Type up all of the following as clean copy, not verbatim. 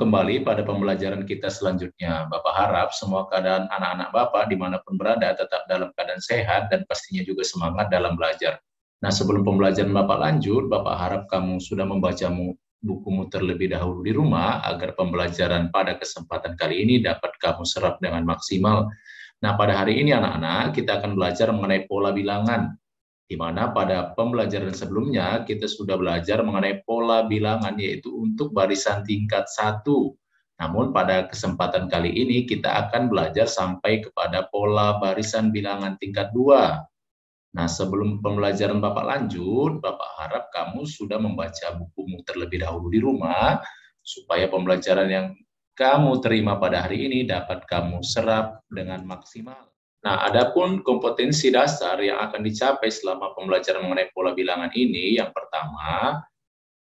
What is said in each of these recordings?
kembali pada pembelajaran kita selanjutnya. Bapak harap semua keadaan anak-anak Bapak dimanapun berada tetap dalam keadaan sehat dan pastinya juga semangat dalam belajar. Nah, sebelum pembelajaran Bapak lanjut, Bapak harap kamu sudah membaca bukumu terlebih dahulu di rumah agar pembelajaran pada kesempatan kali ini dapat kamu serap dengan maksimal. Nah, pada hari ini anak-anak kita akan belajar mengenai pola bilangan, di mana pada pembelajaran sebelumnya kita sudah belajar mengenai pola bilangan, yaitu untuk barisan tingkat 1. Namun pada kesempatan kali ini kita akan belajar sampai kepada pola barisan bilangan tingkat 2. Nah, sebelum pembelajaran Bapak lanjut, Bapak harap kamu sudah membaca bukumu terlebih dahulu di rumah, supaya pembelajaran yang kamu terima pada hari ini dapat kamu serap dengan maksimal. Nah, adapun kompetensi dasar yang akan dicapai selama pembelajaran mengenai pola bilangan ini, yang pertama,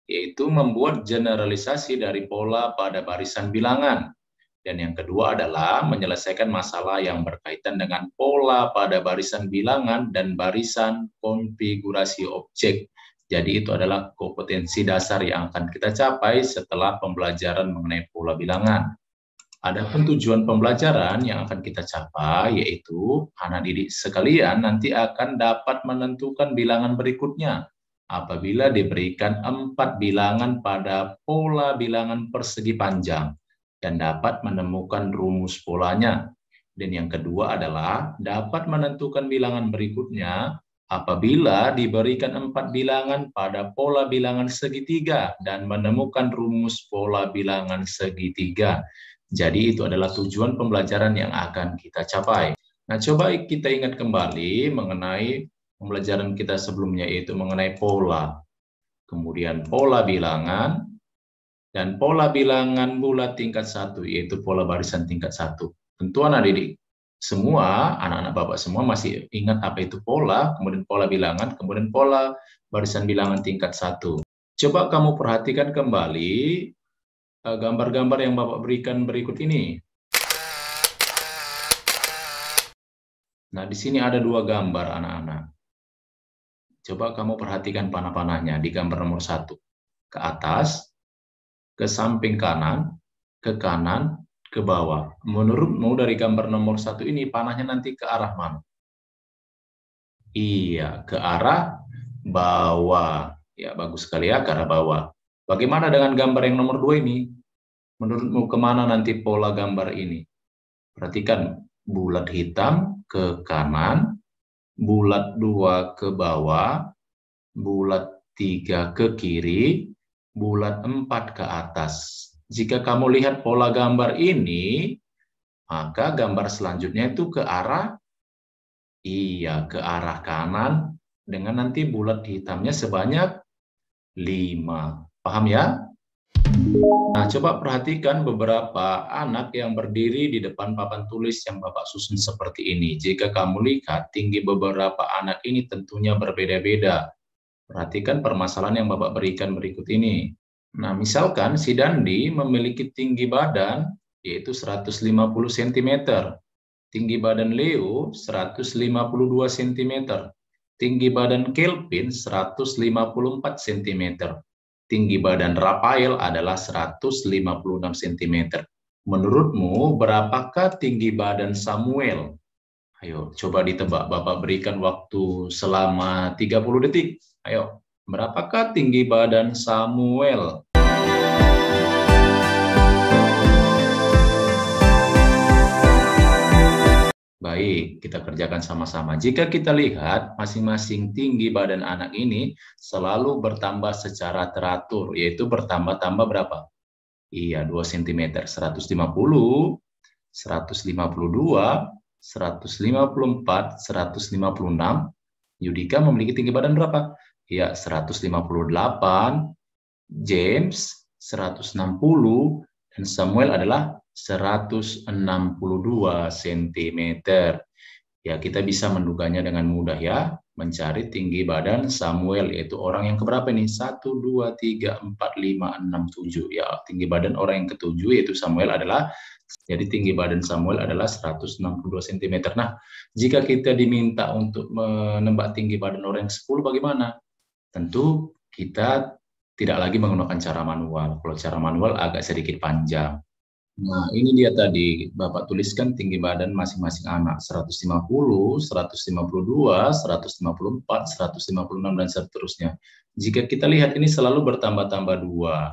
yaitu membuat generalisasi dari pola pada barisan bilangan. Dan yang kedua adalah menyelesaikan masalah yang berkaitan dengan pola pada barisan bilangan dan barisan konfigurasi objek. Jadi itu adalah kompetensi dasar yang akan kita capai setelah pembelajaran mengenai pola bilangan. Adapun tujuan pembelajaran yang akan kita capai yaitu anak didik sekalian nanti akan dapat menentukan bilangan berikutnya apabila diberikan 4 bilangan pada pola bilangan persegi panjang dan dapat menemukan rumus polanya. Dan yang kedua adalah dapat menentukan bilangan berikutnya apabila diberikan 4 bilangan pada pola bilangan segitiga dan menemukan rumus pola bilangan segitiga. Jadi itu adalah tujuan pembelajaran yang akan kita capai. Nah, coba kita ingat kembali mengenai pembelajaran kita sebelumnya, yaitu mengenai pola. Kemudian pola bilangan, dan pola bilangan bulat tingkat 1, yaitu pola barisan tingkat 1. Tentu anak didik semua, anak-anak Bapak semua masih ingat apa itu pola, kemudian pola bilangan, kemudian pola barisan bilangan tingkat 1. Coba kamu perhatikan kembali gambar-gambar yang Bapak berikan berikut ini. Nah, di sini ada 2 gambar anak-anak. Coba kamu perhatikan panah-panahnya di gambar nomor 1. Ke atas, ke samping kanan, ke kanan, ke bawah. Menurutmu dari gambar nomor 1 ini panahnya nanti ke arah mana? Iya, ke arah bawah. Ya, bagus sekali ya, ke arah bawah. Bagaimana dengan gambar yang nomor 2 ini? Menurutmu kemana nanti pola gambar ini? Perhatikan, bulat hitam ke kanan, bulat 2 ke bawah, bulat 3 ke kiri, bulat 4 ke atas. Jika kamu lihat pola gambar ini, maka gambar selanjutnya itu ke arah, iya, ke arah kanan, dengan nanti bulat hitamnya sebanyak 5. Paham ya? Nah, coba perhatikan beberapa anak yang berdiri di depan papan tulis yang Bapak susun seperti ini. Jika kamu lihat, tinggi beberapa anak ini tentunya berbeda-beda. Perhatikan permasalahan yang Bapak berikan berikut ini. Nah, misalkan si Dandi memiliki tinggi badan yaitu 150 cm. Tinggi badan Leo 152 cm. Tinggi badan Kelvin 154 cm. Tinggi badan Rafael adalah 156 cm. Menurutmu, berapakah tinggi badan Samuel? Ayo, coba ditebak. Bapak berikan waktu selama 30 detik. Ayo, berapakah tinggi badan Samuel? Baik, kita kerjakan sama-sama. Jika kita lihat, masing-masing tinggi badan anak ini selalu bertambah secara teratur, yaitu bertambah-tambah berapa? Iya, 2 cm, 150, 152, 154, 156. Yudika memiliki tinggi badan berapa? Iya, 158, James 160, dan Samuel adalah 162 cm. Ya, kita bisa menduganya dengan mudah ya, mencari tinggi badan Samuel, yaitu orang yang keberapa nih? 1, 2, 3, 4, 5, 6, 7. Ya, tinggi badan orang yang ketujuh yaitu Samuel adalah, jadi tinggi badan Samuel adalah 162 cm. Nah, jika kita diminta untuk menebak tinggi badan orang yang 10 bagaimana? Tentu kita Tidak lagi menggunakan cara manual. Kalau cara manual agak sedikit panjang. Nah, ini dia tadi Bapak tuliskan tinggi badan masing-masing anak 150, 152, 154, 156 dan seterusnya. Jika kita lihat ini selalu bertambah-tambah 2.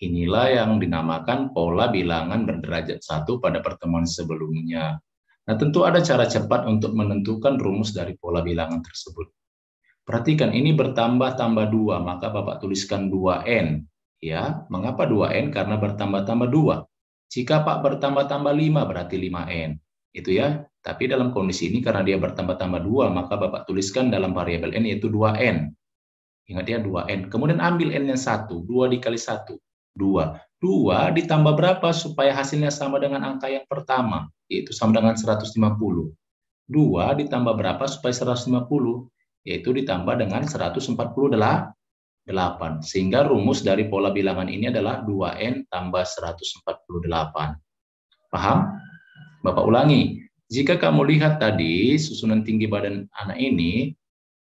Inilah yang dinamakan pola bilangan berderajat 1 pada pertemuan sebelumnya. Nah, tentu ada cara cepat untuk menentukan rumus dari pola bilangan tersebut. Perhatikan ini bertambah-tambah 2, maka Bapak tuliskan 2N. Ya, mengapa 2N? Karena bertambah-tambah 2. Jika Pak bertambah-tambah 5 berarti 5N. Itu ya. Tapi dalam kondisi ini karena dia bertambah-tambah 2, maka Bapak tuliskan dalam variabel N yaitu 2N. Ingat ya 2N. Kemudian ambil N-nya 1. 2 dikali 1. 2. 2 ditambah berapa supaya hasilnya sama dengan angka yang pertama? Yaitu sama dengan 150. 2 ditambah berapa supaya 150? Yaitu ditambah dengan 148. Sehingga rumus dari pola bilangan ini adalah 2N tambah 148. Paham? Bapak ulangi. Jika kamu lihat tadi susunan tinggi badan anak ini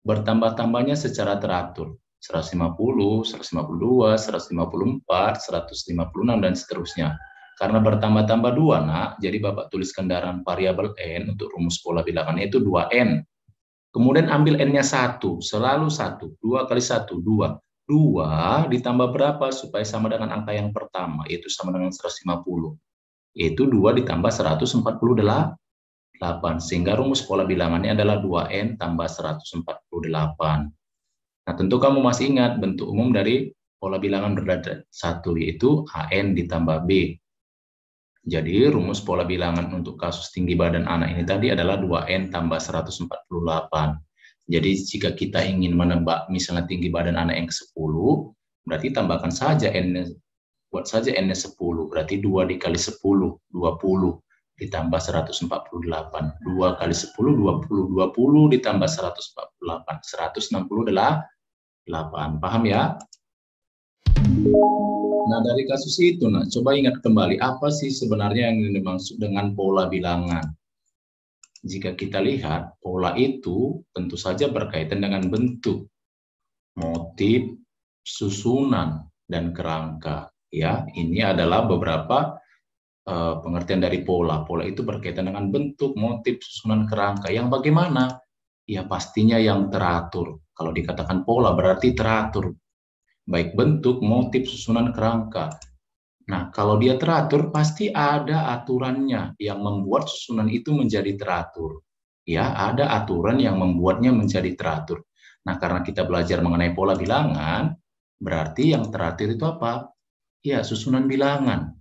bertambah-tambahnya secara teratur. 150, 152, 154, 156, dan seterusnya. Karena bertambah-tambah 2, nak, jadi Bapak tuliskan dalam variabel N untuk rumus pola bilangannya itu 2N. Kemudian ambil N-nya 1, selalu 1. 2 kali 1, 2. 2 ditambah berapa supaya sama dengan angka yang pertama, yaitu sama dengan 150. Yaitu 2 ditambah 148. Sehingga rumus pola bilangannya adalah 2N tambah 148. Nah, tentu kamu masih ingat bentuk umum dari pola bilangan berderajat 1, yaitu AN ditambah B. Jadi rumus pola bilangan untuk kasus tinggi badan anak ini tadi adalah 2N tambah 148. Jadi jika kita ingin menebak misalnya tinggi badan anak yang ke-10, berarti tambahkan saja N-nya, buat saja N-nya 10, berarti 2 dikali 10, 20, ditambah 148. 2 kali 10, 20, 20 ditambah 148, 168. Paham ya? Nah, dari kasus itu, nah, coba ingat kembali, apa sih sebenarnya yang dimaksud dengan pola bilangan? Jika kita lihat, pola itu tentu saja berkaitan dengan bentuk, motif, susunan, dan kerangka. Ya, ini adalah beberapa pengertian dari pola. Pola itu berkaitan dengan bentuk, motif, susunan, kerangka. Yang bagaimana? Ya, pastinya yang teratur. Kalau dikatakan pola berarti teratur. Baik bentuk, motif, susunan, kerangka. Nah, kalau dia teratur, pasti ada aturannya yang membuat susunan itu menjadi teratur. Ya, ada aturan yang membuatnya menjadi teratur. Nah, karena kita belajar mengenai pola bilangan, berarti yang teratur itu apa? Ya, susunan bilangan.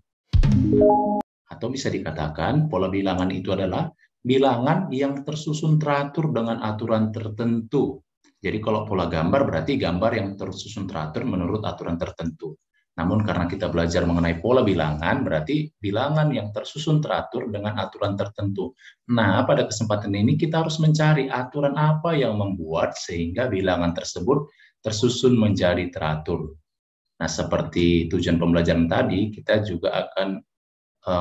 Atau bisa dikatakan, pola bilangan itu adalah bilangan yang tersusun teratur dengan aturan tertentu. Jadi kalau pola gambar berarti gambar yang tersusun teratur menurut aturan tertentu. Namun karena kita belajar mengenai pola bilangan, berarti bilangan yang tersusun teratur dengan aturan tertentu. Nah, pada kesempatan ini kita harus mencari aturan apa yang membuat sehingga bilangan tersebut tersusun menjadi teratur. Nah, seperti tujuan pembelajaran tadi, kita juga akan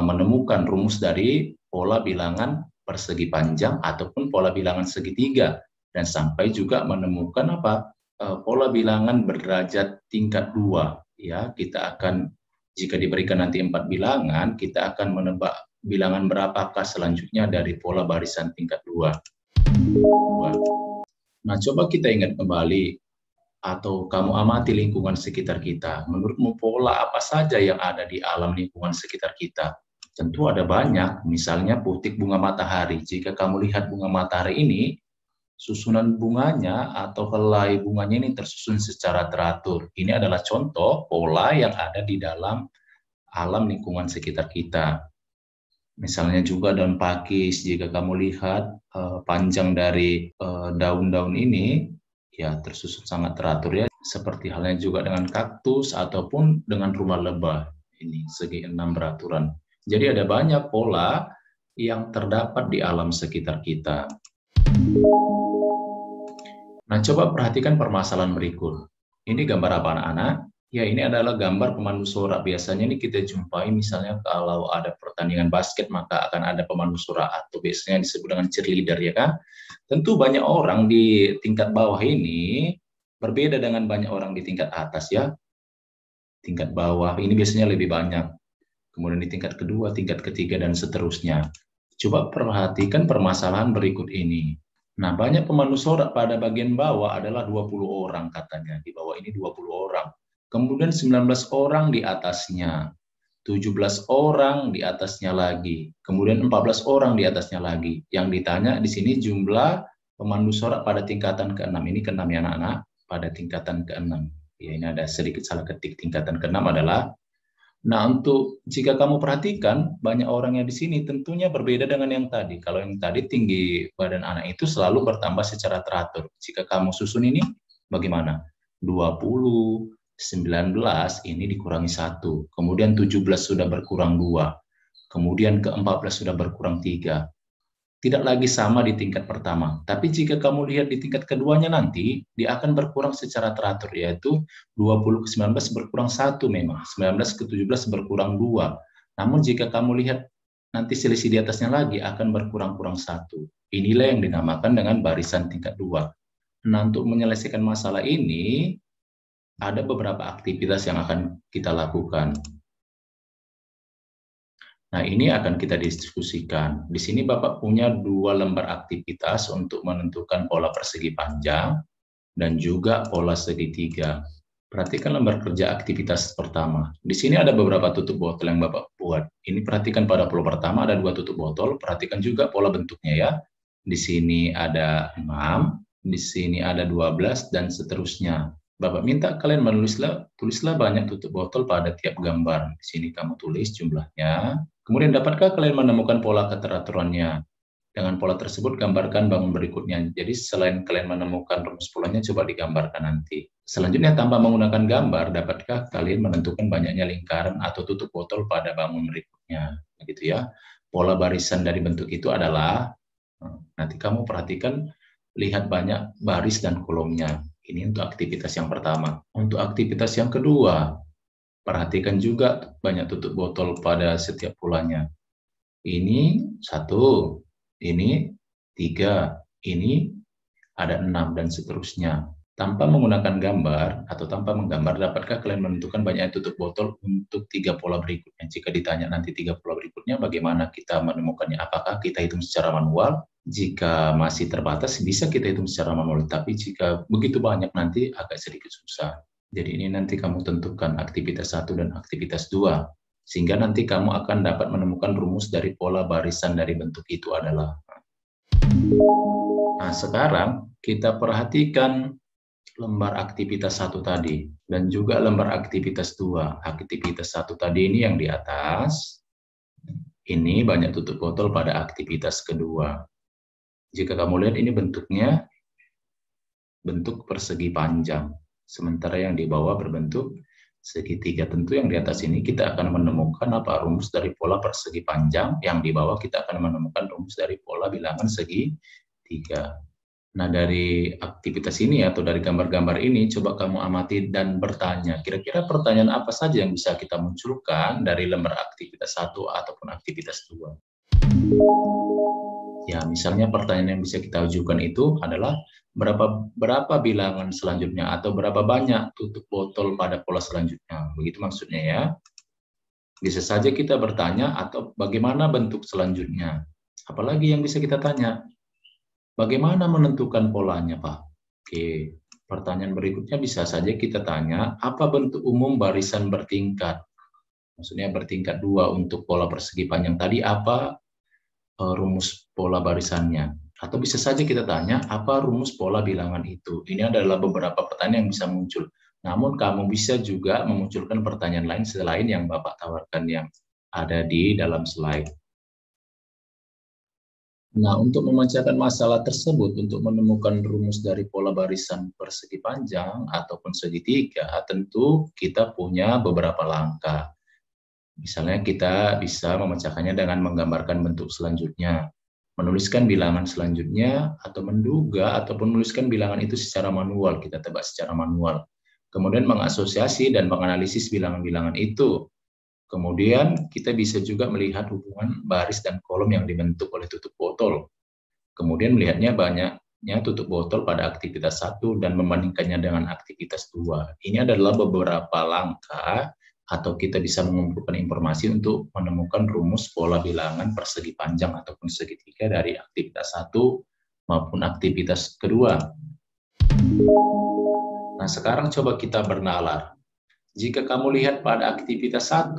menemukan rumus dari pola bilangan persegi panjang ataupun pola bilangan segitiga. Dan sampai juga menemukan apa? Pola bilangan berderajat tingkat 2. Ya, kita akan, jika diberikan nanti 4 bilangan, kita akan menebak bilangan berapakah selanjutnya dari pola barisan tingkat 2. Nah, coba kita ingat kembali atau kamu amati lingkungan sekitar kita. Menurutmu pola apa saja yang ada di alam lingkungan sekitar kita? Tentu ada banyak, misalnya putik bunga matahari. Jika kamu lihat bunga matahari ini, susunan bunganya atau helai bunganya ini tersusun secara teratur. Ini adalah contoh pola yang ada di dalam alam lingkungan sekitar kita. Misalnya juga daun pakis, jika kamu lihat panjang dari daun-daun ini, ya tersusun sangat teratur ya. Seperti halnya juga dengan kaktus ataupun dengan rumah lebah. Ini segi 6 beraturan. Jadi ada banyak pola yang terdapat di alam sekitar kita. Nah, coba perhatikan permasalahan berikut. Ini gambar apa anak-anak? Ya, ini adalah gambar pemandu sorak. Biasanya ini kita jumpai misalnya kalau ada pertandingan basket, maka akan ada pemandu sorak atau biasanya disebut dengan cheerleader, ya kan? Tentu banyak orang di tingkat bawah ini berbeda dengan banyak orang di tingkat atas, ya. tingkat bawah ini biasanya lebih banyak. Kemudian di tingkat kedua, tingkat ketiga, dan seterusnya. Coba perhatikan permasalahan berikut ini. Nah, banyak pemandu sorak pada bagian bawah adalah 20 orang katanya. Di bawah ini 20 orang. Kemudian 19 orang di atasnya. 17 orang di atasnya lagi. Kemudian 14 orang di atasnya lagi. Yang ditanya di sini jumlah pemandu sorak pada tingkatan ke-6. Ini ke-6 ya anak-anak. Pada tingkatan ke-6. Ya, ini ada sedikit salah ketik. Tingkatan ke-6 adalah. Nah, untuk jika kamu perhatikan, banyak orang yang di sini tentunya berbeda dengan yang tadi. Kalau yang tadi tinggi badan anak itu selalu bertambah secara teratur. Jika kamu susun ini, bagaimana? 20, 19 ini dikurangi 1. Kemudian 17 sudah berkurang 2. Kemudian ke-14 sudah berkurang 3. Tidak lagi sama di tingkat pertama. Tapi jika kamu lihat di tingkat keduanya nanti, dia akan berkurang secara teratur, yaitu 20 ke 19 berkurang 1 memang, 19 ke 17 berkurang 2. Namun jika kamu lihat nanti selisih di atasnya lagi akan berkurang-kurang 1. Inilah yang dinamakan dengan barisan tingkat 2. Nah, untuk menyelesaikan masalah ini, ada beberapa aktivitas yang akan kita lakukan. Nah, ini akan kita diskusikan. Di sini Bapak punya 2 lembar aktivitas untuk menentukan pola persegi panjang dan juga pola segitiga. Perhatikan lembar kerja aktivitas pertama. Di sini ada beberapa tutup botol yang Bapak buat. Ini perhatikan pada pola pertama ada 2 tutup botol. Perhatikan juga pola bentuknya ya. Di sini ada 6, di sini ada 12, dan seterusnya. Bapak minta kalian tulislah banyak tutup botol pada tiap gambar. Di sini kamu tulis jumlahnya. Kemudian dapatkah kalian menemukan pola keteraturannya? Dengan pola tersebut gambarkan bangun berikutnya. Jadi selain kalian menemukan rumus polanya, coba digambarkan nanti. Selanjutnya tanpa menggunakan gambar, dapatkah kalian menentukan banyaknya lingkaran atau tutup botol pada bangun berikutnya? Begitu ya. Pola barisan dari bentuk itu adalah, nanti kamu perhatikan, lihat banyak baris dan kolomnya. Ini untuk aktivitas yang pertama. Untuk aktivitas yang kedua, perhatikan juga banyak tutup botol pada setiap polanya. Ini 1, ini 3, ini ada 6, dan seterusnya. Tanpa menggunakan gambar atau tanpa menggambar, dapatkah kalian menentukan banyaknya tutup botol untuk 3 pola berikutnya? Jika ditanya nanti 3 pola berikutnya, bagaimana kita menemukannya? Apakah kita hitung secara manual? Jika masih terbatas, bisa kita hitung secara manual. Tapi jika begitu banyak, nanti agak sedikit susah. Jadi ini nanti kamu tentukan aktivitas 1 dan aktivitas 2. Sehingga nanti kamu akan dapat menemukan rumus dari pola barisan dari bentuk itu adalah. Nah, sekarang kita perhatikan lembar aktivitas 1 tadi. Dan juga lembar aktivitas 2. Aktivitas 1 tadi ini yang di atas. Ini banyak tutup botol pada aktivitas kedua. Jika kamu lihat ini bentuknya bentuk persegi panjang. Sementara yang di bawah berbentuk segitiga. Tentu yang di atas ini kita akan menemukan apa rumus dari pola persegi panjang. Yang di bawah kita akan menemukan rumus dari pola bilangan segitiga. Nah, dari aktivitas ini atau dari gambar-gambar ini, coba kamu amati dan bertanya. Kira-kira pertanyaan apa saja yang bisa kita munculkan dari lembar aktivitas 1 ataupun aktivitas 2? Ya, misalnya pertanyaan yang bisa kita ajukan itu adalah berapa bilangan selanjutnya atau berapa banyak tutup botol pada pola selanjutnya. Begitu maksudnya ya. Bisa saja kita bertanya atau bagaimana bentuk selanjutnya. Apalagi yang bisa kita tanya? Bagaimana menentukan polanya, Pak? Oke, pertanyaan berikutnya bisa saja kita tanya, apa bentuk umum barisan bertingkat? Maksudnya bertingkat 2 untuk pola persegi panjang tadi, apa rumus pola barisannya? Atau bisa saja kita tanya, apa rumus pola bilangan itu? Ini adalah beberapa pertanyaan yang bisa muncul. Namun kamu bisa juga memunculkan pertanyaan lain selain yang Bapak tawarkan yang ada di dalam slide. Nah, untuk memecahkan masalah tersebut, untuk menemukan rumus dari pola barisan persegi panjang ataupun segitiga, tentu kita punya beberapa langkah. Misalnya kita bisa memecahkannya dengan menggambarkan bentuk selanjutnya, menuliskan bilangan selanjutnya, atau menduga ataupun menuliskan bilangan itu secara manual, kita tebak secara manual. Kemudian mengasosiasi dan menganalisis bilangan-bilangan itu. Kemudian kita bisa juga melihat hubungan baris dan kolom yang dibentuk oleh tutup botol. Kemudian melihatnya tutup botol pada aktivitas 1 dan membandingkannya dengan aktivitas 2. Ini adalah beberapa langkah atau kita bisa mengumpulkan informasi untuk menemukan rumus pola bilangan persegi panjang ataupun segitiga dari aktivitas 1 maupun aktivitas kedua. Nah, sekarang coba kita bernalar. Jika kamu lihat pada aktivitas 1,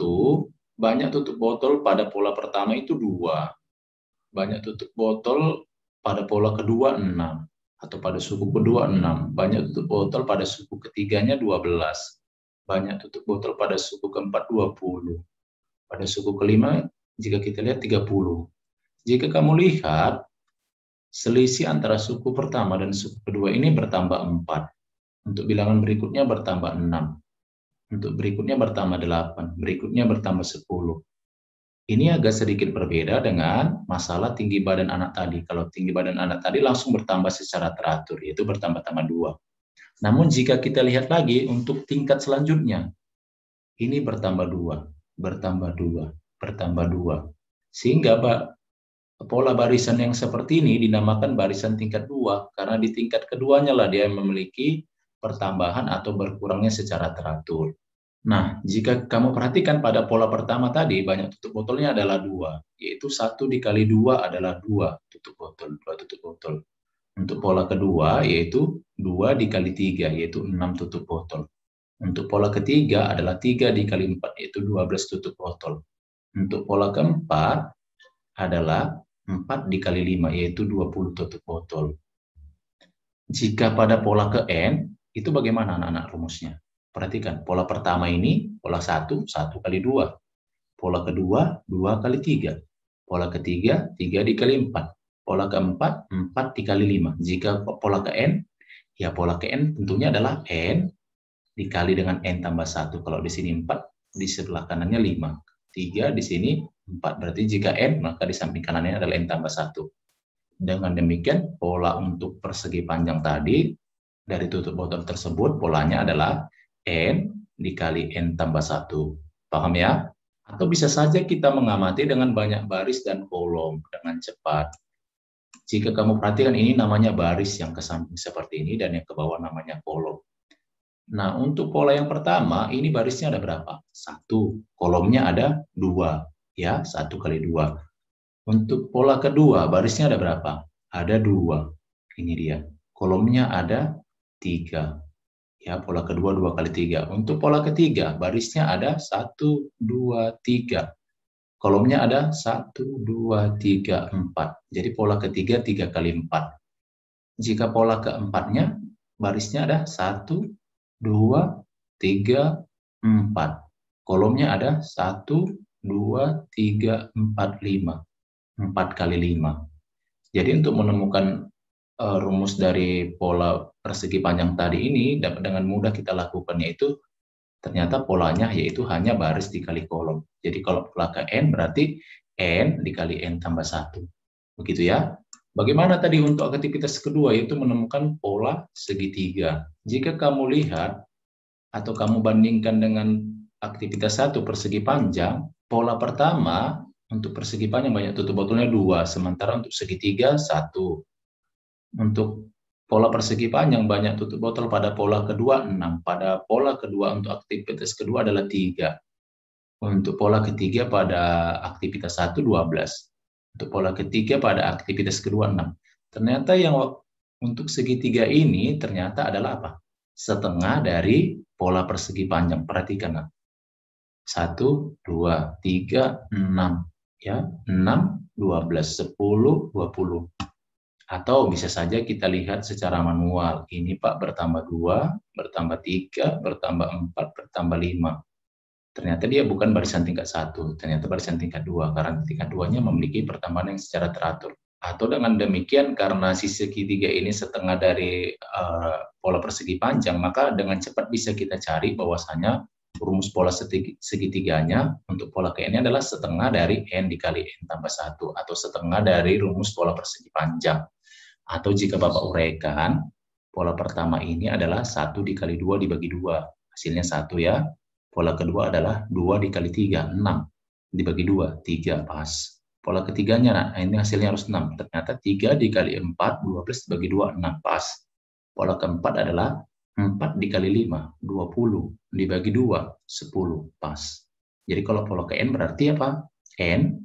banyak tutup botol pada pola pertama itu 2. Banyak tutup botol pada pola kedua 6. Atau pada suku kedua 6. Banyak tutup botol pada suku ketiganya 12. Banyak tutup botol pada suku keempat 20. Pada suku kelima, jika kita lihat 30. Jika kamu lihat, selisih antara suku pertama dan suku kedua ini bertambah 4. Untuk bilangan berikutnya bertambah 6. Untuk berikutnya bertambah 8. Berikutnya bertambah 10. Ini agak sedikit berbeda dengan masalah tinggi badan anak tadi. Kalau tinggi badan anak tadi langsung bertambah secara teratur, yaitu bertambah-tambah 2. Namun jika kita lihat lagi untuk tingkat selanjutnya, ini bertambah 2, bertambah 2, bertambah 2. Sehingga pola barisan yang seperti ini dinamakan barisan tingkat 2, karena di tingkat keduanya lah dia memiliki pertambahan atau berkurangnya secara teratur. Nah, jika kamu perhatikan pada pola pertama tadi, banyak tutup botolnya adalah 2, yaitu 1 dikali 2 adalah 2 tutup botol, 2 tutup botol. Untuk pola kedua, yaitu 2 dikali 3, yaitu 6 tutup botol. Untuk pola ketiga adalah 3 dikali 4, yaitu 12 tutup botol. Untuk pola keempat adalah 4 dikali 5, yaitu 20 tutup botol. Jika pada pola ke N, itu bagaimana anak-anak rumusnya? Perhatikan, pola pertama ini, pola 1, 1 kali 2. Pola kedua, 2 kali 3. Pola ketiga, 3 dikali 4. Pola keempat, 4 dikali 5. Jika pola ke N, ya pola ke N tentunya adalah N dikali dengan N tambah 1. Kalau di sini 4, di sebelah kanannya 5. 3 di sini 4. Berarti jika N, maka di samping kanannya adalah N tambah 1. Dengan demikian, pola untuk persegi panjang tadi, dari tutup botol tersebut, polanya adalah N dikali N tambah 1. Paham ya? Atau bisa saja kita mengamati dengan banyak baris dan kolom dengan cepat. Jika kamu perhatikan, ini namanya baris yang ke samping seperti ini dan yang ke bawah namanya kolom. Nah, untuk pola yang pertama, ini barisnya ada berapa? 1. Kolomnya ada 2. Ya, 1 kali 2. Untuk pola kedua, barisnya ada berapa? Ada 2. Ini dia. Kolomnya ada 3. Ya, pola kedua 2 kali 3. Untuk pola ketiga, barisnya ada 1, 2, 3. Kolomnya ada 1, 2, 3, 4. Jadi pola ketiga 3 kali 4. Jika pola keempatnya, barisnya ada 1, 2, 3, 4. Kolomnya ada 1, 2, 3, 4, 5. 4 kali 5. Jadi untuk menemukan rumus dari pola persegi panjang tadi ini, dapat dengan mudah kita lakukan, yaitu ternyata polanya yaitu hanya baris dikali kolom. Jadi kalau pola ke N berarti N dikali N tambah 1. Begitu ya. Bagaimana tadi untuk aktivitas kedua, yaitu menemukan pola segitiga. Jika kamu lihat atau kamu bandingkan dengan aktivitas 1 persegi panjang, pola pertama untuk persegi panjang banyak tutup botolnya 2, sementara untuk segitiga 1. Untuk pola persegi panjang banyak tutup botol pada pola kedua 6. Pada pola kedua untuk aktivitas kedua adalah 3. Untuk pola ketiga pada aktivitas 1, 12. Untuk pola ketiga pada aktivitas kedua 6. Ternyata yang untuk segitiga ini ternyata adalah apa? Setengah dari pola persegi panjang. Perhatikan. 1, 2, 3, 6. Ya, 6, 12, 10, 20. Atau bisa saja kita lihat secara manual. Ini Pak bertambah 2, bertambah 3, bertambah 4, bertambah 5. Ternyata dia bukan barisan tingkat 1, ternyata barisan tingkat 2, karena tingkat 2-nya memiliki pertambahan yang secara teratur. Atau dengan demikian, karena si segitiga ini setengah dari pola persegi panjang, maka dengan cepat bisa kita cari bahwasanya rumus pola segitiganya untuk pola ke N adalah setengah dari N dikali N tambah 1, atau setengah dari rumus pola persegi panjang. Atau jika Bapak uraikan, pola pertama ini adalah 1 dikali 2 dibagi 2, hasilnya 1 ya. Pola kedua adalah 2 dikali 3, 6. Dibagi 2, 3, pas. Pola ketiganya, nah ini hasilnya harus 6. Ternyata 3 dikali 4, 12 bagi 2, 6. Pas. Pola keempat adalah 4 dikali 5, 20. Dibagi 2, 10. Pas. Jadi kalau pola ke N berarti apa? N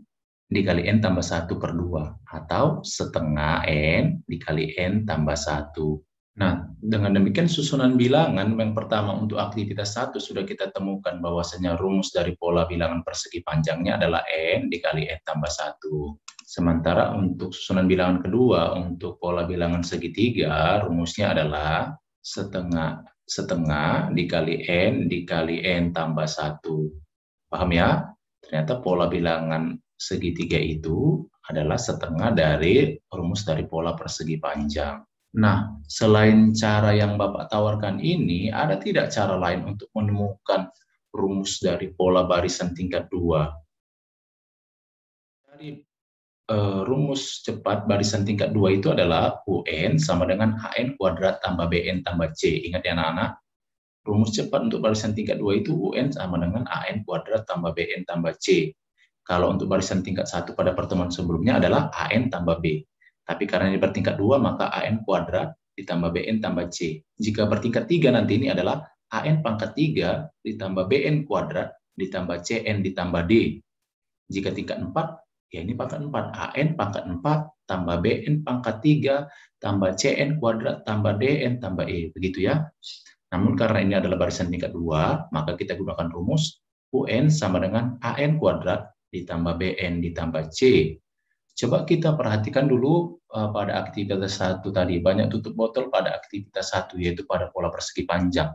dikali N tambah 1 per 2. Atau setengah N dikali N tambah 1. Nah, dengan demikian susunan bilangan yang pertama untuk aktivitas 1 sudah kita temukan bahwasanya rumus dari pola bilangan persegi panjangnya adalah N dikali N tambah 1. Sementara untuk susunan bilangan kedua, untuk pola bilangan segitiga, rumusnya adalah setengah dikali N tambah 1. Paham ya? Ternyata pola bilangan segitiga itu adalah setengah dari rumus dari pola persegi panjang. Nah, selain cara yang Bapak tawarkan ini, ada tidak cara lain untuk menemukan rumus dari pola barisan tingkat 2? Dari rumus cepat barisan tingkat 2 itu adalah UN sama dengan AN kuadrat tambah BN tambah C. Ingat ya anak-anak? Rumus cepat untuk barisan tingkat 2 itu UN sama dengan AN kuadrat tambah BN tambah C. Kalau untuk barisan tingkat 1 pada pertemuan sebelumnya adalah AN tambah B. Tapi karena ini bertingkat 2, maka AN kuadrat ditambah BN tambah C. Jika bertingkat 3 nanti ini adalah AN pangkat 3 ditambah BN kuadrat ditambah CN ditambah D. Jika tingkat 4, ya ini pangkat 4. AN pangkat 4 tambah BN pangkat 3 tambah CN kuadrat tambah DN tambah E. Begitu ya. Namun karena ini adalah barisan tingkat 2, maka kita gunakan rumus UN sama dengan AN kuadrat ditambah BN ditambah C. Coba kita perhatikan dulu pada aktivitas 1 tadi. Banyak tutup botol pada aktivitas 1, yaitu pada pola persegi panjang.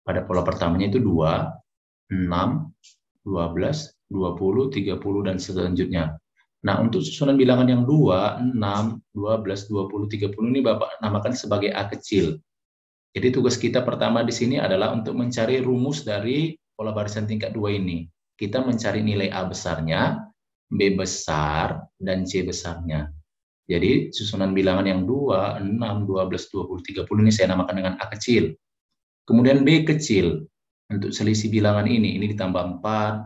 Pada pola pertamanya itu 2, 6, 12, 20, 30, dan selanjutnya. Nah, untuk susunan bilangan yang 2, 6, 12, 20, 30 ini Bapak namakan sebagai A kecil. Jadi tugas kita pertama di sini adalah untuk mencari rumus dari pola barisan tingkat 2 ini. Kita mencari nilai A besarnya, B besar, dan C besarnya. Jadi susunan bilangan yang 2, 6, 12, 20, 30 ini saya namakan dengan A kecil. Kemudian B kecil. Untuk selisih bilangan ini ditambah 4,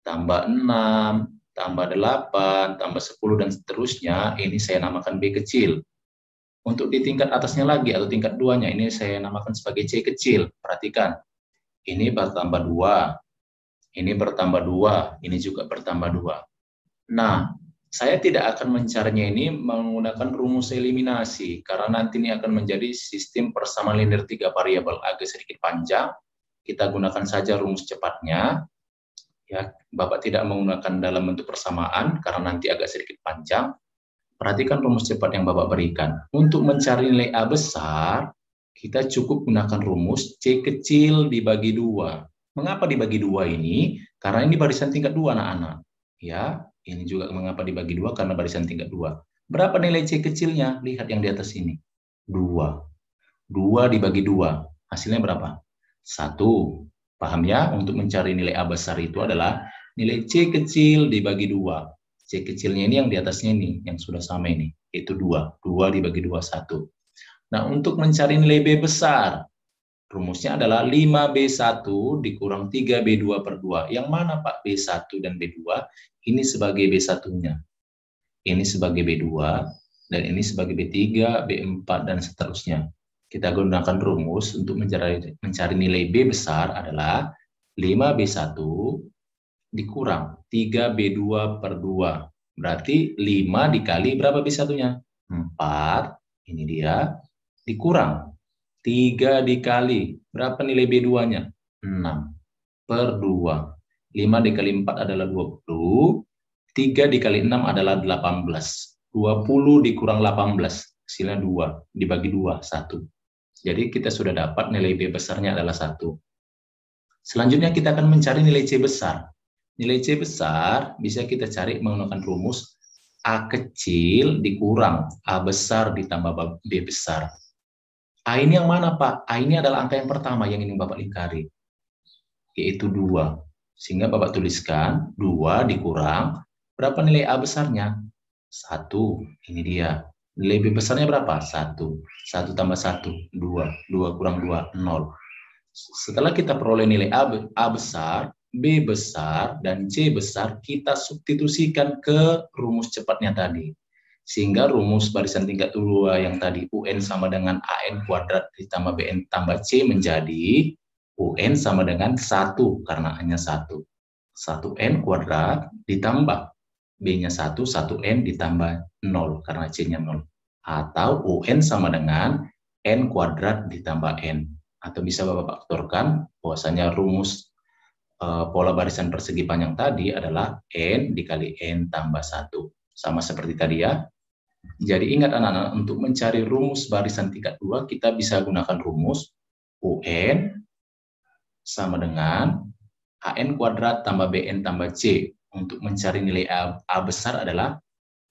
tambah 6, tambah 8, tambah 10, dan seterusnya, ini saya namakan B kecil. Untuk di tingkat atasnya lagi, atau tingkat 2-nya, ini saya namakan sebagai C kecil. Perhatikan, ini bertambah 2, ini bertambah 2, ini juga bertambah 2. Nah, saya tidak akan mencarinya ini menggunakan rumus eliminasi, karena nanti ini akan menjadi sistem persamaan linear 3 variabel, agak sedikit panjang. Kita gunakan saja rumus cepatnya. Ya, Bapak tidak menggunakan dalam bentuk persamaan, karena nanti agak sedikit panjang. Perhatikan rumus cepat yang Bapak berikan. Untuk mencari nilai A besar, kita cukup gunakan rumus C kecil dibagi 2. Mengapa dibagi 2 ini? Karena ini barisan tingkat 2, anak-anak. Ya, ini juga mengapa dibagi 2, karena barisan tingkat 2. Berapa nilai C kecilnya? Lihat yang di atas ini. 2. 2 dibagi 2. Hasilnya berapa? 1. Paham ya? Untuk mencari nilai A besar itu adalah nilai C kecil dibagi 2. C kecilnya ini yang di atasnya ini, yang sudah sama ini. Itu 2. 2 dibagi 2, 1. Nah, untuk mencari nilai B besar, rumusnya adalah 5B1 dikurang 3B2 per 2. Yang mana Pak B1 dan B2? Ini sebagai B1-nya. Ini sebagai B2, dan ini sebagai B3, B4, dan seterusnya. Kita gunakan rumus untuk mencari nilai B besar adalah 5B1 dikurang 3B2 per 2. Berarti 5 dikali berapa B1-nya? 4, ini dia, dikurang 3 dikali, berapa nilai B2-nya? 6 per 2. 5 dikali 4 adalah 20, 3 dikali 6 adalah 18. 20 dikurang 18, hasilnya 2, dibagi 2, 1. Jadi kita sudah dapat nilai B besarnya adalah 1. Selanjutnya kita akan mencari nilai C besar. Nilai C besar bisa kita cari menggunakan rumus A kecil dikurang A besar ditambah B besar. A ini yang mana Pak? A ini adalah angka yang pertama yang ingin Bapak lingkari, yaitu 2. Sehingga Bapak tuliskan 2 dikurang, berapa nilai A besarnya? 1, ini dia. Nilai B besarnya berapa? 1. 1 tambah 1, 2. 2 kurang 2, 0. Setelah kita peroleh nilai A besar, B besar dan C besar kita substitusikan ke rumus cepatnya tadi. Sehingga rumus barisan tingkat 2 yang tadi UN sama dengan AN kuadrat ditambah BN tambah C menjadi UN sama dengan 1 karena A-nya 1. 1N kuadrat ditambah B-nya 1, 1N ditambah 0 karena C-nya 0. Atau UN sama dengan N kuadrat ditambah N. Atau bisa Bapak faktorkan bahwasanya rumus pola barisan persegi panjang tadi adalah N dikali N tambah 1. Sama seperti tadi ya. Jadi ingat anak-anak, untuk mencari rumus barisan tingkat 2, kita bisa gunakan rumus UN sama dengan AN kuadrat tambah BN tambah C. Untuk mencari nilai A besar adalah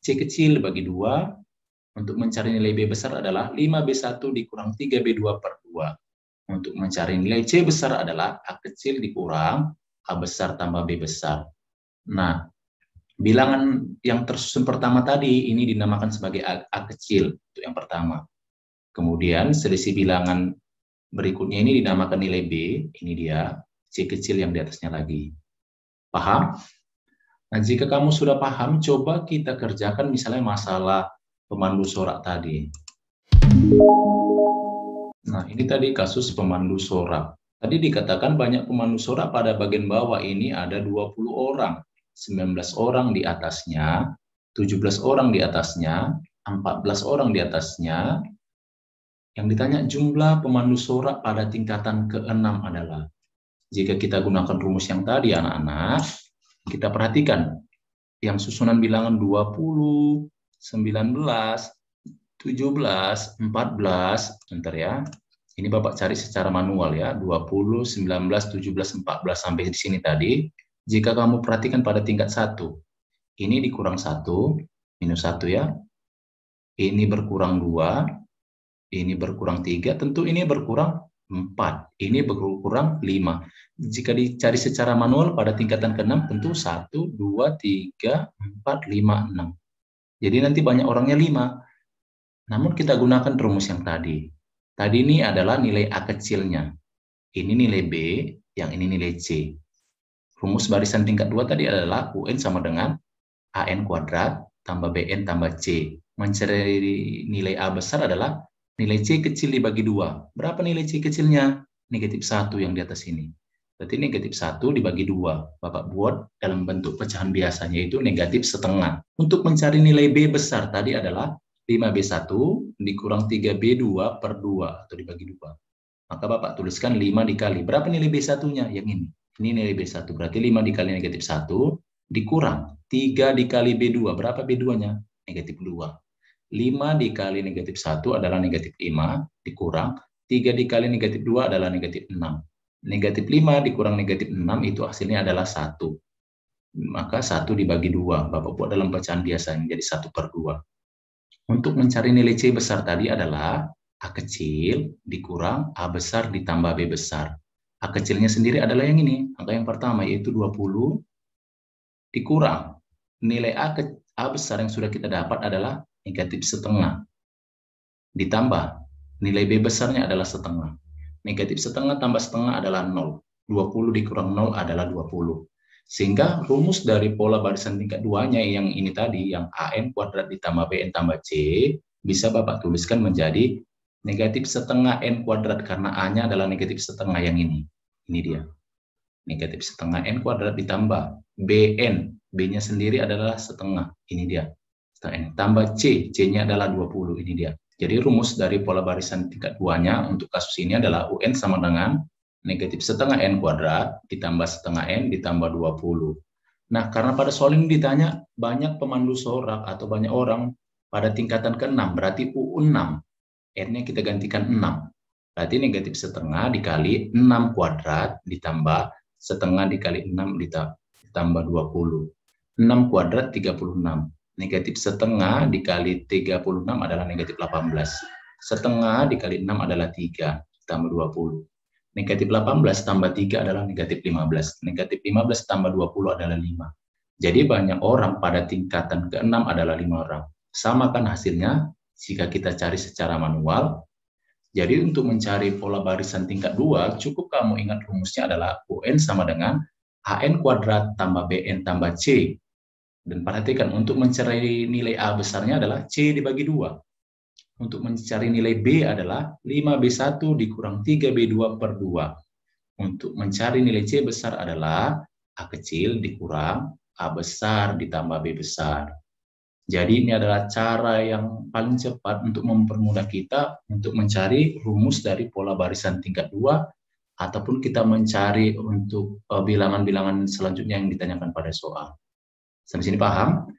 C kecil bagi 2. Untuk mencari nilai B besar adalah 5B1 dikurang 3B2 per 2. Untuk mencari nilai C besar adalah A kecil dikurang A besar tambah B besar. Nah, bilangan yang tersusun pertama tadi ini dinamakan sebagai A kecil, untuk yang pertama. Kemudian selisih bilangan berikutnya ini dinamakan nilai B, ini dia, C kecil yang di atasnya lagi. Paham? Nah, jika kamu sudah paham, coba kita kerjakan misalnya masalah pemandu sorak tadi. Nah, ini tadi kasus pemandu sorak. Tadi dikatakan banyak pemandu sorak pada bagian bawah ini ada 20 orang, 19 orang di atasnya, 17 orang di atasnya, 14 orang di atasnya. Yang ditanya jumlah pemandu sorak pada tingkatan ke-6 adalah, jika kita gunakan rumus yang tadi anak-anak, kita perhatikan yang susunan bilangan 20, 19, 17, 14, bentar ya. Ini Bapak cari secara manual ya, 20, 19, 17, 14 sampai di sini tadi. Jika kamu perhatikan pada tingkat 1, ini dikurang 1, minus 1 ya. Ini berkurang 2, ini berkurang 3, tentu ini berkurang 4, ini berkurang 5. Jika dicari secara manual pada tingkatan ke-6, tentu 1, 2, 3, 4, 5, 6. Jadi nanti banyak orangnya 5. Namun kita gunakan rumus yang tadi. Tadi ini adalah nilai A kecilnya. Ini nilai B, yang ini nilai C. Rumus barisan tingkat 2 tadi adalah UN sama dengan AN kuadrat tambah BN tambah C. Mencari nilai A besar adalah nilai C kecil dibagi 2. Berapa nilai C kecilnya? Negatif 1 yang di atas ini. Berarti negatif 1 dibagi 2. Bapak buat dalam bentuk pecahan biasanya itu negatif setengah. Untuk mencari nilai B besar tadi adalah 5B1 dikurang 3B2 per 2 atau dibagi 2. Maka Bapak tuliskan 5 dikali. Berapa nilai B1-nya? Yang ini. Ini nilai B1. Berarti 5 dikali negatif 1 dikurang 3 dikali B2. Berapa B2-nya? Negatif 2. 5 dikali negatif 1 adalah negatif 5 dikurang 3 dikali negatif 2 adalah negatif 6. Negatif 5 dikurang negatif 6 itu hasilnya adalah 1. Maka 1 dibagi 2. Bapak buat dalam pecahan biasa menjadi 1 per 2. Untuk mencari nilai C besar tadi adalah A kecil dikurang A besar ditambah B besar. A kecilnya sendiri adalah yang ini, angka yang pertama yaitu 20 dikurang nilai A besar yang sudah kita dapat adalah negatif setengah. Ditambah nilai B besarnya adalah setengah. Negatif setengah tambah setengah adalah 0. 20 dikurang 0 adalah 20. Sehingga rumus dari pola barisan tingkat 2-nya yang ini tadi, yang AN kuadrat ditambah BN tambah C, bisa Bapak tuliskan menjadi negatif setengah N kuadrat, karena A-nya adalah negatif setengah yang ini. Ini dia. Negatif setengah N kuadrat ditambah BN. B-nya sendiri adalah setengah. Ini dia. Setengah N. Tambah C. C-nya adalah 20. Ini dia. Jadi rumus dari pola barisan tingkat 2-nya untuk kasus ini adalah UN sama dengan negatif setengah N kuadrat ditambah setengah N ditambah 20. Nah, karena pada soal ini ditanya banyak pemandu sorak atau banyak orang pada tingkatan ke-6, berarti U6. N-nya kita gantikan 6. Berarti negatif setengah dikali 6 kuadrat ditambah setengah dikali 6 ditambah 20. 6 kuadrat 36. Negatif setengah dikali 36 adalah negatif 18. Setengah dikali 6 adalah 3 tambah 20. Negatif 18 tambah 3 adalah negatif 15. Negatif 15 tambah 20 adalah 5. Jadi banyak orang pada tingkatan ke-6 adalah 5 orang. Sama kan hasilnya jika kita cari secara manual. Jadi untuk mencari pola barisan tingkat 2, cukup kamu ingat rumusnya adalah UN sama dengan AN kuadrat tambah BN tambah C. Dan perhatikan, untuk mencari nilai A besarnya adalah C dibagi 2. Untuk mencari nilai B adalah 5B1 dikurang 3B2 per 2. Untuk mencari nilai C besar adalah A kecil dikurang A besar ditambah B besar. Jadi ini adalah cara yang paling cepat untuk mempermudah kita untuk mencari rumus dari pola barisan tingkat 2, ataupun kita mencari untuk bilangan-bilangan selanjutnya yang ditanyakan pada soal. Sampai sini paham?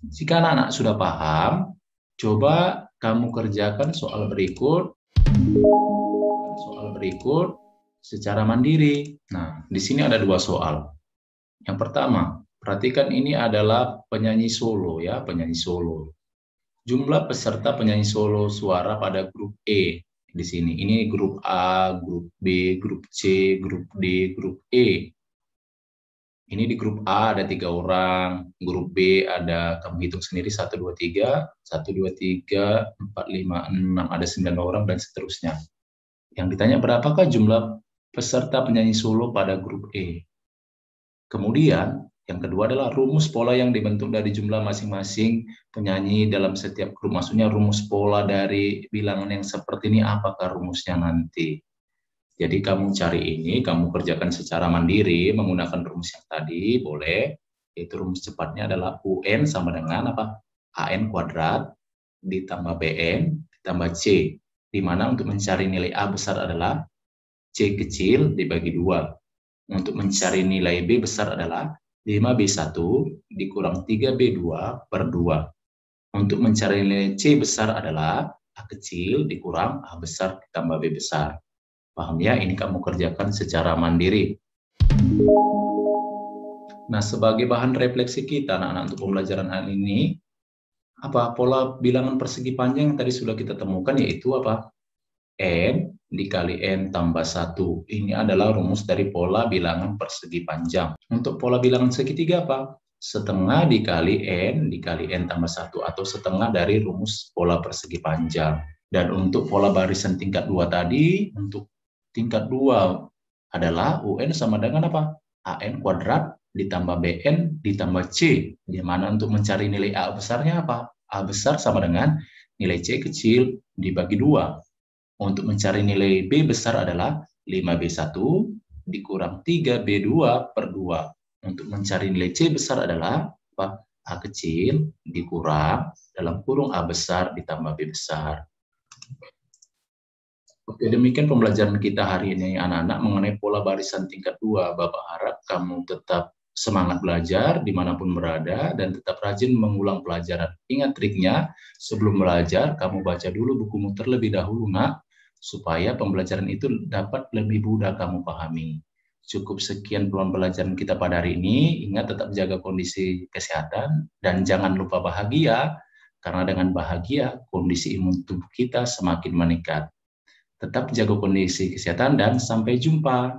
Jika anak-anak sudah paham, coba kamu kerjakan soal berikut secara mandiri. Nah, di sini ada 2 soal. Yang pertama, perhatikan ini adalah penyanyi solo ya, penyanyi solo. Jumlah peserta penyanyi solo suara pada grup E di sini. Ini grup A, grup B, grup C, grup D, grup E. Ini di grup A ada 3 orang, grup B ada, kamu hitung sendiri, 1, 2, 3, 4, 5, 6, ada 9 orang dan seterusnya. Yang ditanya berapakah jumlah peserta penyanyi solo pada grup E. Kemudian, yang kedua adalah rumus pola yang dibentuk dari jumlah masing-masing penyanyi dalam setiap grup. Maksudnya rumus pola dari bilangan yang seperti ini, apakah rumusnya nanti. Jadi kamu cari ini, kamu kerjakan secara mandiri menggunakan rumus yang tadi, boleh. Yaitu rumus cepatnya adalah UN sama dengan apa? AN kuadrat ditambah BN ditambah C. Di mana untuk mencari nilai A besar adalah C kecil dibagi 2. Untuk mencari nilai B besar adalah 5B1 dikurang 3B2 per 2. Untuk mencari nilai C besar adalah A kecil dikurang A besar ditambah B besar. Paham ya? Ini kamu kerjakan secara mandiri. Nah, sebagai bahan refleksi kita anak-anak untuk pembelajaran hari ini, apa pola bilangan persegi panjang yang tadi sudah kita temukan, yaitu apa? N dikali N tambah 1. Ini adalah rumus dari pola bilangan persegi panjang. Untuk pola bilangan segitiga apa? Setengah dikali N tambah 1, atau setengah dari rumus pola persegi panjang. Dan untuk pola barisan tingkat 2 tadi, untuk tingkat 2 adalah UN sama dengan apa? AN kuadrat ditambah BN ditambah C. Di mana untuk mencari nilai A besarnya apa? A besar sama dengan nilai C kecil dibagi 2. Untuk mencari nilai B besar adalah 5B1 dikurang 3B2 per 2. Untuk mencari nilai C besar adalah apa? A kecil dikurang dalam kurung A besar ditambah B besar. Oke, demikian pembelajaran kita hari ini anak-anak mengenai pola barisan tingkat 2. Bapak harap kamu tetap semangat belajar dimanapun berada dan tetap rajin mengulang pelajaran. Ingat triknya, sebelum belajar kamu baca dulu bukumu terlebih dahulu nak, supaya pembelajaran itu dapat lebih mudah kamu pahami. Cukup sekian pembelajaran kita pada hari ini. Ingat tetap jaga kondisi kesehatan dan jangan lupa bahagia, karena dengan bahagia kondisi imun tubuh kita semakin meningkat. Tetap jaga kondisi kesehatan dan sampai jumpa.